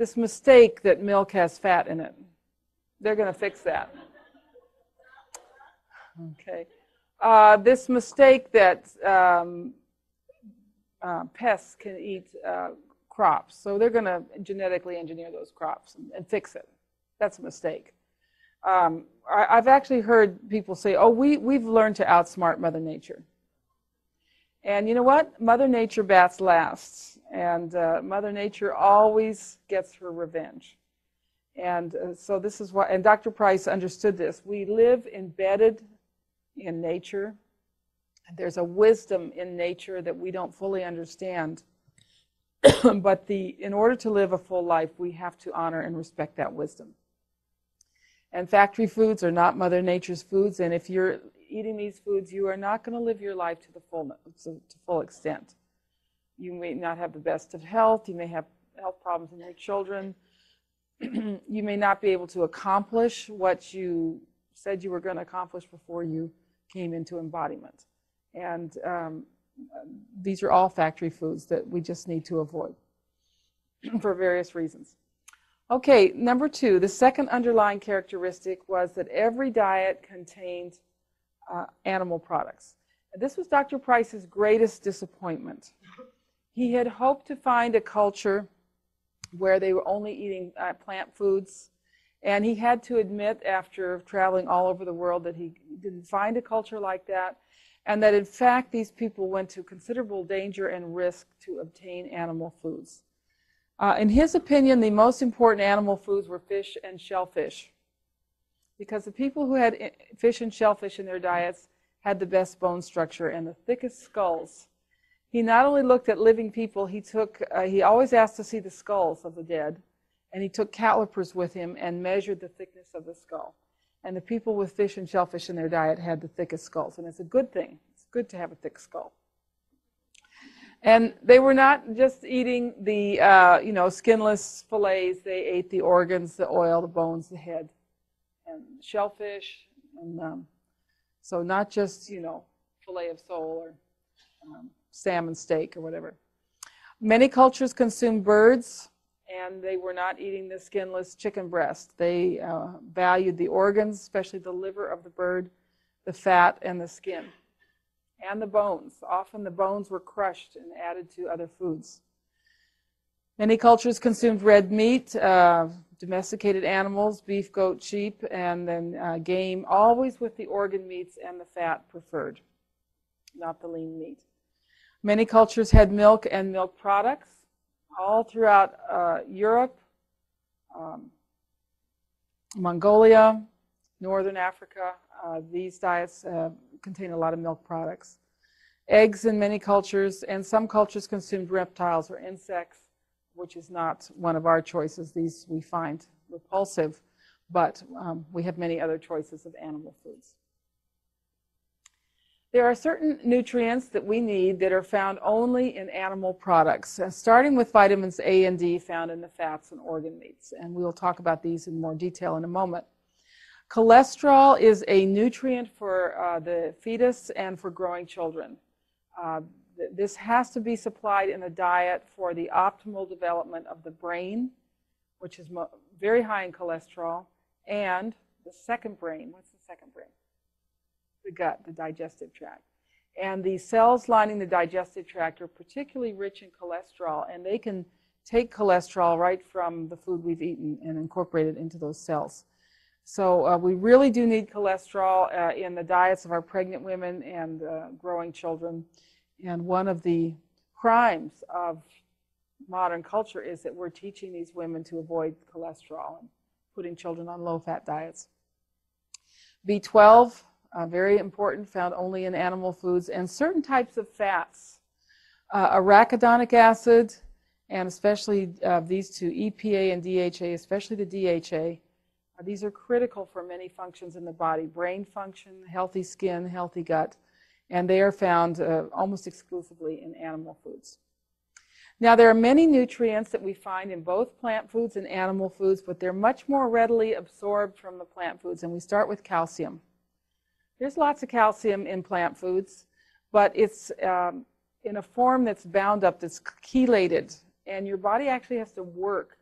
this mistake that milk has fat in it. They're going to fix that. Okay. This mistake that pests can eat crops. So they're going to genetically engineer those crops and fix it. That's a mistake. I've actually heard people say, oh, we've learned to outsmart Mother Nature. And you know what? Mother Nature bats last. And Mother Nature always gets her revenge. And so this is why, and Dr. Price understood this. We live embedded in nature. There's a wisdom in nature that we don't fully understand. But in order to live a full life, we have to honor and respect that wisdom. And factory foods are not Mother Nature's foods. And if you're eating these foods, you are not going to live your life to the full extent. You may not have the best of health. You may have health problems in your children. You may not be able to accomplish what you said you were going to accomplish before you came into embodiment. And these are all factory foods that we just need to avoid for various reasons. Okay, number 2, the second underlying characteristic was that every diet contained animal products. This was Dr. Price's greatest disappointment. He had hoped to find a culture where they were only eating plant foods, and he had to admit after traveling all over the world that he didn't find a culture like that, and that in fact these people went to considerable danger and risk to obtain animal foods. In his opinion, the most important animal foods were fish and shellfish, because the people who had fish and shellfish in their diets had the best bone structure and the thickest skulls. He not only looked at living people, he always asked to see the skulls of the dead, and he took calipers with him and measured the thickness of the skull. And the people with fish and shellfish in their diet had the thickest skulls, and it's a good thing. It's good to have a thick skull. And they were not just eating the skinless fillets. They ate the organs, the oil, the bones, the head, and shellfish, and so not just fillet of sole or salmon steak or whatever. Many cultures consumed birds, and they were not eating the skinless chicken breast. They valued the organs, especially the liver of the bird, the fat, and the skin, and the bones. Often the bones were crushed and added to other foods. Many cultures consumed red meat, domesticated animals, beef, goat, sheep, and then game, always with the organ meats and the fat preferred, not the lean meat. Many cultures had milk and milk products. All throughout Europe, Mongolia, Northern Africa, these diets contain a lot of milk products. Eggs in many cultures, and some cultures consumed reptiles or insects, which is not one of our choices. These we find repulsive, but we have many other choices of animal foods. There are certain nutrients that we need that are found only in animal products, starting with vitamins A and D found in the fats and organ meats. And we'll talk about these in more detail in a moment. Cholesterol is a nutrient for the fetus and for growing children. This has to be supplied in a diet for the optimal development of the brain, which is very high in cholesterol, and the second brain. What's the second brain? The gut, the digestive tract. And the cells lining the digestive tract are particularly rich in cholesterol, and they can take cholesterol right from the food we've eaten and incorporate it into those cells. So we really do need cholesterol in the diets of our pregnant women and growing children. And one of the crimes of modern culture is that we're teaching these women to avoid cholesterol and putting children on low-fat diets. B12, very important, found only in animal foods, and certain types of fats. Arachidonic acid, and especially these two, EPA and DHA, especially the DHA. These are critical for many functions in the body, brain function, healthy skin, healthy gut, and they are found almost exclusively in animal foods. Now, there are many nutrients that we find in both plant foods and animal foods, but they're much more readily absorbed from the plant foods, and we start with calcium. There's lots of calcium in plant foods, but it's in a form that's bound up, that's chelated, and your body actually has to work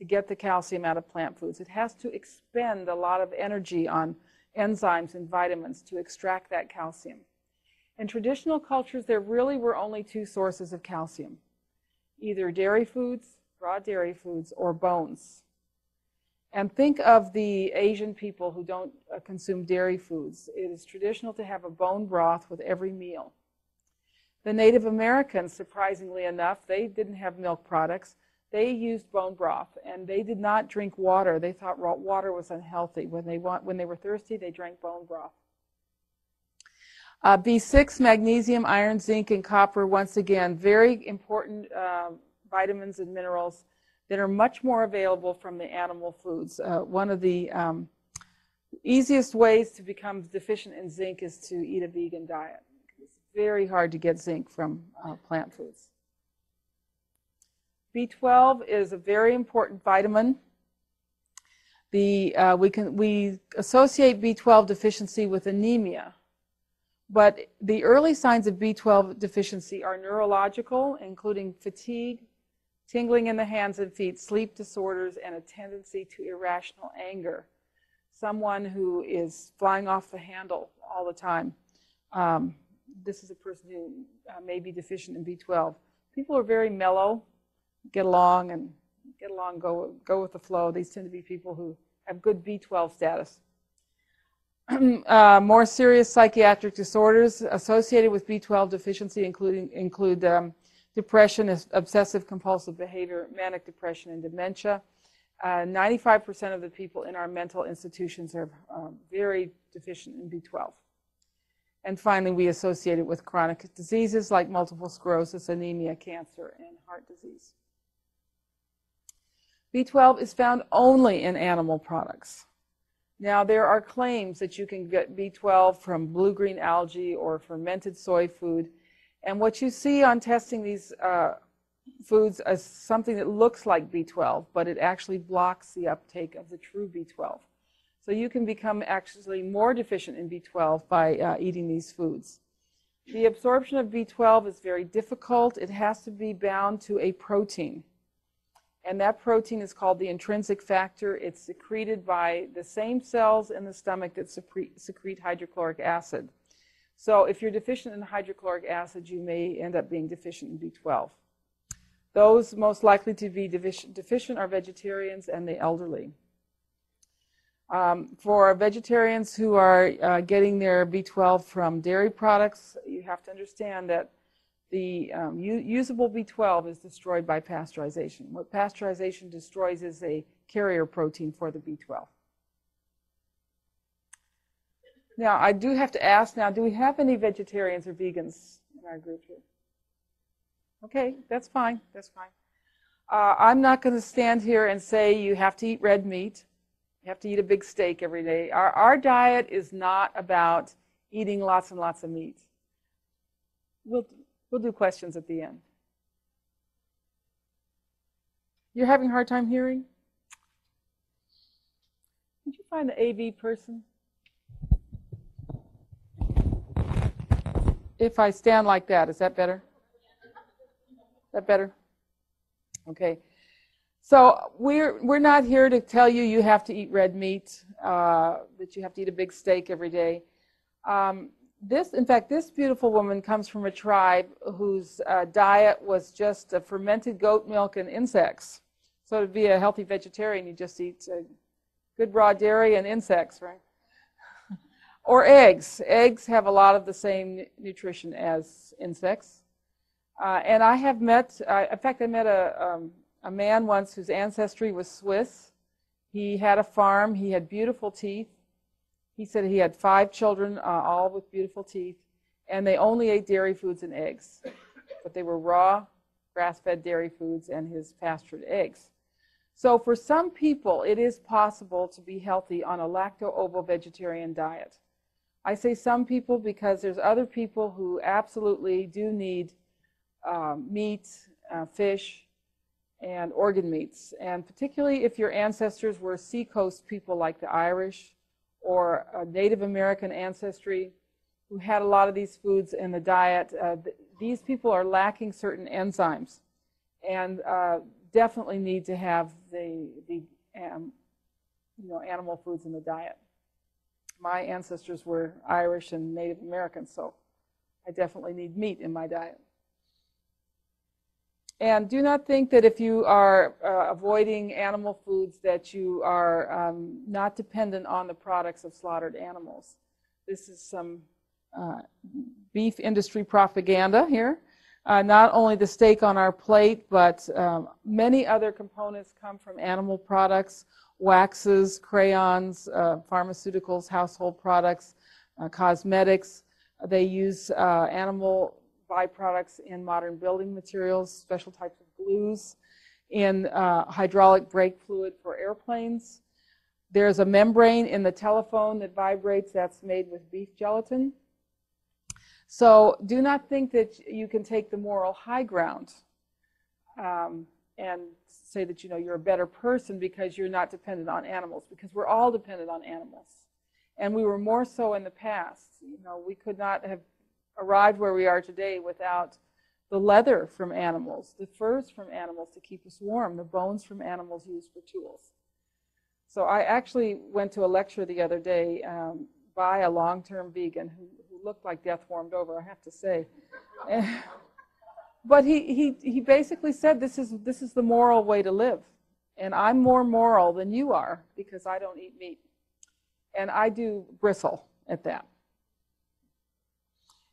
to get the calcium out of plant foods. It has to expend a lot of energy on enzymes and vitamins to extract that calcium. In traditional cultures, there really were only two sources of calcium, either dairy foods, raw dairy foods, or bones. And think of the Asian people who don't consume dairy foods. It is traditional to have a bone broth with every meal. The Native Americans, surprisingly enough, they didn't have milk products. They used bone broth, and they did not drink water. They thought raw water was unhealthy. When they were thirsty, they drank bone broth. B6, magnesium, iron, zinc, and copper, once again, very important vitamins and minerals that are much more available from the animal foods. One of the easiest ways to become deficient in zinc is to eat a vegan diet. It's very hard to get zinc from plant foods. B12 is a very important vitamin. We associate B12 deficiency with anemia, but the early signs of B12 deficiency are neurological, including fatigue, tingling in the hands and feet, sleep disorders, and a tendency to irrational anger. Someone who is flying off the handle all the time. This is a person who may be deficient in B12. People are very mellow, get along, go with the flow. These tend to be people who have good B12 status. More serious psychiatric disorders associated with B12 deficiency include depression, obsessive compulsive behavior, manic depression, and dementia. 95% of the people in our mental institutions are very deficient in B12. And finally, we associate it with chronic diseases like multiple sclerosis, anemia, cancer, and heart disease. B12 is found only in animal products. Now, there are claims that you can get B12 from blue-green algae or fermented soy food. And what you see on testing these foods is something that looks like B12, but it actually blocks the uptake of the true B12. So you can become actually more deficient in B12 by eating these foods. The absorption of B12 is very difficult. It has to be bound to a protein. And that protein is called the intrinsic factor. It's secreted by the same cells in the stomach that secrete hydrochloric acid. So if you're deficient in hydrochloric acid, you may end up being deficient in B12. Those most likely to be deficient are vegetarians and the elderly. For vegetarians who are getting their B12 from dairy products, you have to understand that the usable B12 is destroyed by pasteurization. What pasteurization destroys is a carrier protein for the B12. Now, I do have to ask now, do we have any vegetarians or vegans in our group here? Okay, that's fine, that's fine. I'm not going to stand here and say you have to eat red meat. You have to eat a big steak every day. Our diet is not about eating lots and lots of meat. We'll do questions at the end. You're having a hard time hearing? Did you find the AV person? If I stand like that, is that better? That better? Okay. So we're not here to tell you you have to eat red meat, that you have to eat a big steak every day. In fact, this beautiful woman comes from a tribe whose diet was just fermented goat milk and insects. So to be a healthy vegetarian, you just eat good raw dairy and insects, right? Or eggs. Eggs have a lot of the same nutrition as insects. And I have met, in fact, I met a man once whose ancestry was Swiss. He had a farm. He had beautiful teeth. He said he had 5 children, all with beautiful teeth, and they only ate dairy foods and eggs. But they were raw, grass-fed dairy foods and his pastured eggs. So for some people, it is possible to be healthy on a lacto-ovo vegetarian diet. I say some people because there's other people who absolutely do need meat, fish, and organ meats. And particularly if your ancestors were seacoast people like the Irish or a Native American ancestry who had a lot of these foods in the diet, these people are lacking certain enzymes. And definitely need to have the animal foods in the diet. My ancestors were Irish and Native American, so I definitely need meat in my diet. And do not think that if you are avoiding animal foods that you are not dependent on the products of slaughtered animals. This is some beef industry propaganda here. Not only the steak on our plate, but many other components come from animal products, waxes, crayons, pharmaceuticals, household products, cosmetics. They use animal byproducts in modern building materials, special types of glues, in hydraulic brake fluid for airplanes. There's a membrane in the telephone that vibrates that's made with beef gelatin. So do not think that you can take the moral high ground and say that you're a better person because you're not dependent on animals, because we're all dependent on animals. And we were more so in the past. We could not have arrived where we are today without the leather from animals, the furs from animals to keep us warm, the bones from animals used for tools. So I actually went to a lecture the other day by a long-term vegan who looked like death warmed over, I have to say. But he basically said this is the moral way to live. And I'm more moral than you are because I don't eat meat. And I do bristle at that.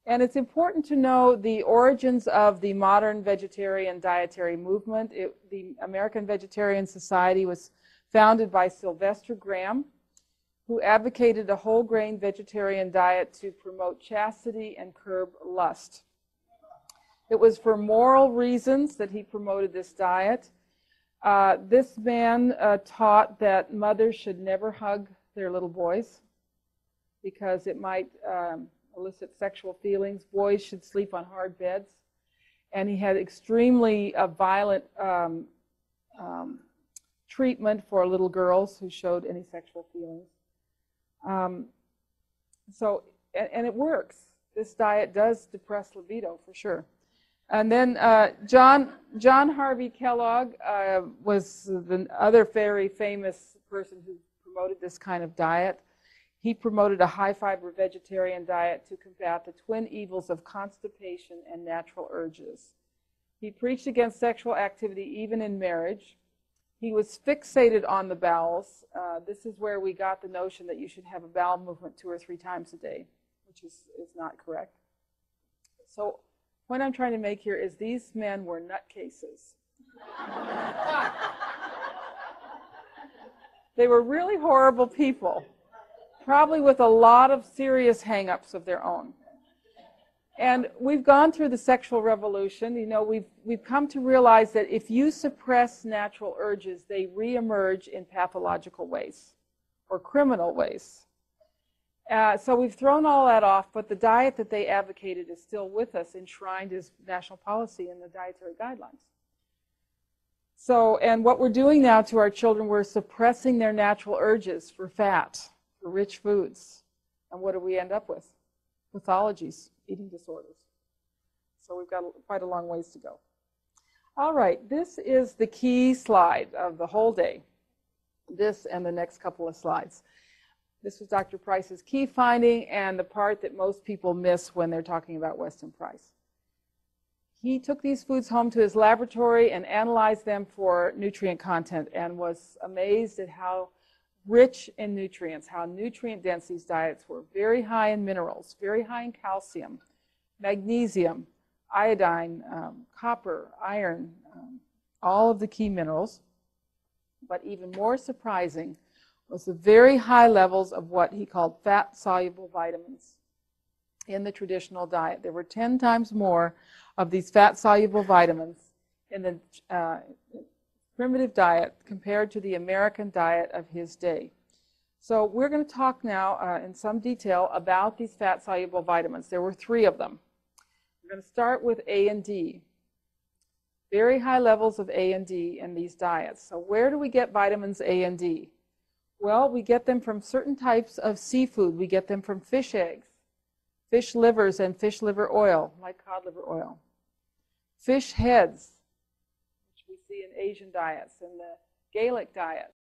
And it's important to know the origins of the modern vegetarian dietary movement. The American Vegetarian Society was founded by Sylvester Graham, who advocated a whole grain vegetarian diet to promote chastity and curb lust. It was for moral reasons that he promoted this diet. This man taught that mothers should never hug their little boys because it might elicit sexual feelings. Boys should sleep on hard beds. And he had extremely violent treatment for little girls who showed any sexual feelings. And it works. This diet does depress libido for sure. And then John Harvey Kellogg was the other very famous person who promoted this kind of diet. He promoted a high-fiber vegetarian diet to combat the twin evils of constipation and natural urges. He preached against sexual activity even in marriage. He was fixated on the bowels. This is where we got the notion that you should have a bowel movement 2 or 3 times a day, which is not correct. So the point I'm trying to make here is these men were nutcases. They were really horrible people, probably with a lot of serious hang-ups of their own. And we've gone through the sexual revolution. We've come to realize that if you suppress natural urges, they reemerge in pathological ways or criminal ways. So we've thrown all that off, but the diet that they advocated is still with us, enshrined as national policy in the dietary guidelines. So, and what we're doing now to our children, we're suppressing their natural urges for fat, for rich foods. And what do we end up with? Pathologies, eating disorders. So we've got quite a long ways to go. All right, this is the key slide of the whole day. This and the next couple of slides. This was Dr. Price's key finding and the part that most people miss when they're talking about Weston Price. He took these foods home to his laboratory and analyzed them for nutrient content and was amazed at how rich in nutrients, how nutrient dense these diets were. Very high in minerals, very high in calcium, magnesium, iodine, copper, iron, all of the key minerals. But even more surprising was the very high levels of what he called fat-soluble vitamins in the traditional diet. There were 10 times more of these fat-soluble vitamins in the primitive diet compared to the American diet of his day. So we're going to talk now in some detail about these fat-soluble vitamins. There were 3 of them. We're going to start with A and D. Very high levels of A and D in these diets. So where do we get vitamins A and D? Well, we get them from certain types of seafood. We get them from fish eggs, fish livers and fish liver oil, like cod liver oil. Fish heads, which we see in Asian diets and the Gaelic diets.